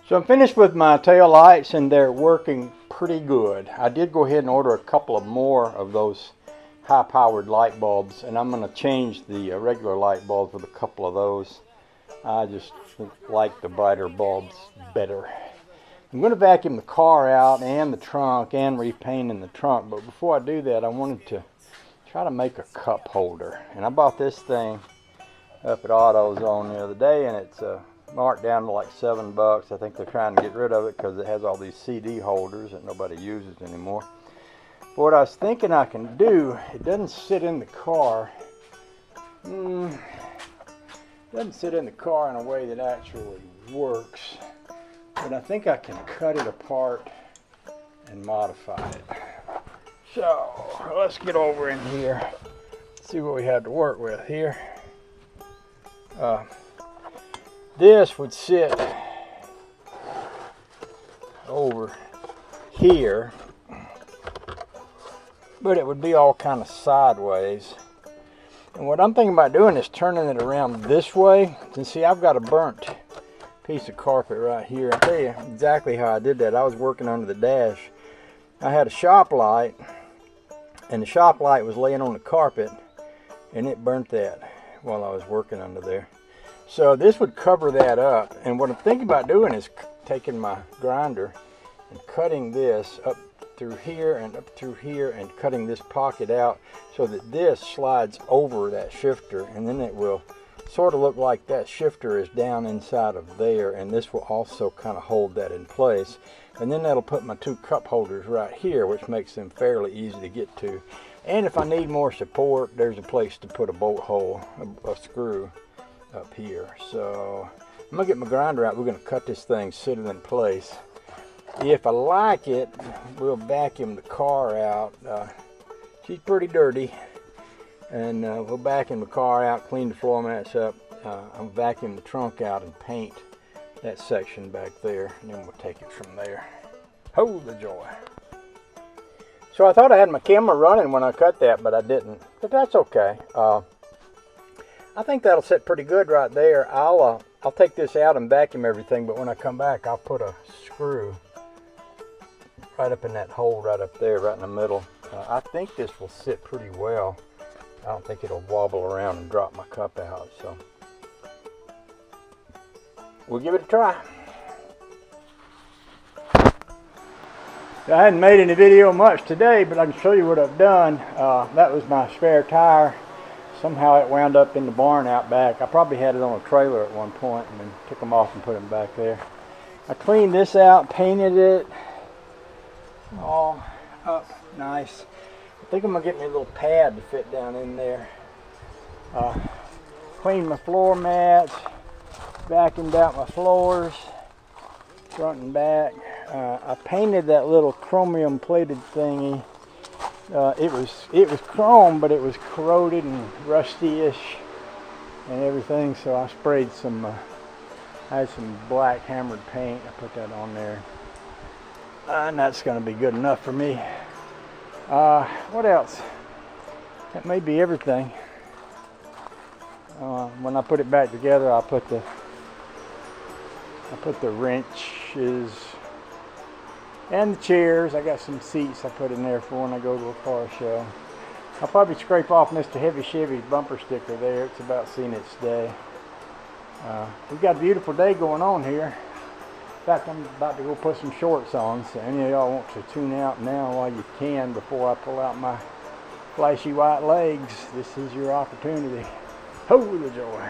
So I'm finished with my tail lights and they're working pretty good. I did go ahead and order a couple of more of those high-powered light bulbs, and I'm going to change the regular light bulbs with a couple of those. I just like the brighter bulbs better. I'm going to vacuum the car out and the trunk and repaint in the trunk, but before I do that I wanted to try to make a cup holder. And I bought this thing up at AutoZone the other day, and it's marked down to like $7. I think they're trying to get rid of it because it has all these CD holders that nobody uses anymore. But what I was thinking I can do, it doesn't sit in the car. It doesn't sit in the car in a way that actually works. But I think I can cut it apart and modify it. So let's get over in here, see what we have to work with here. This would sit over here, but it would be all kind of sideways. And what I'm thinking about doing is turning it around this way. And see, I've got a burnt piece of carpet right here. I'll tell you exactly how I did that. I was working under the dash. I had a shop light, and the shop light was laying on the carpet, and it burnt that while I was working under there. So this would cover that up. And what I'm thinking about doing is taking my grinder and cutting this up through here and up through here and cutting this pocket out so that this slides over that shifter, and then it will sort of look like that shifter is down inside of there, and this will also kind of hold that in place. And then that'll put my two cup holders right here, which makes them fairly easy to get to. And if I need more support, there's a place to put a bolt hole, a screw up here. So I'm gonna get my grinder out. We're gonna cut this thing, sit it in place. If I like it, we'll vacuum the car out. She's pretty dirty, and we'll vacuum the car out, clean the floor mats up. I'll vacuum the trunk out and paint that section back there, and then we'll take it from there. Oh, the joy. So I thought I had my camera running when I cut that, but I didn't. But that's okay. I think that'll sit pretty good right there. I'll take this out and vacuum everything, but when I come back, I'll put a screw right up in that hole right up there, right in the middle. I think this will sit pretty well. I don't think it'll wobble around and drop my cup out, so we'll give it a try. I hadn't made any video much today, but I can show you what I've done. That was my spare tire. Somehow it wound up in the barn out back. I probably had it on a trailer at one point and then took them off and put them back there. I cleaned this out, painted it all up nice. I think I'm gonna get me a little pad to fit down in there. Cleaned my floor mats, vacuumed out my floors, front and back. I painted that little chromium plated thingy. It was chrome, but it was corroded and rusty-ish and everything, so I sprayed some, I had some black hammered paint. I put that on there, and that's going to be good enough for me. What else? That may be everything. When I put it back together, I put the wrenches and the chairs. I got some seats I put in there for when I go to a car show. I'll probably scrape off Mr. Heavy Chevy's bumper sticker there. It's about seen its day. We've got a beautiful day going on here. In fact, I'm about to go put some shorts on, so any of y'all want to tune out now while you can before I pull out my flashy white legs, this is your opportunity. Oh, the joy.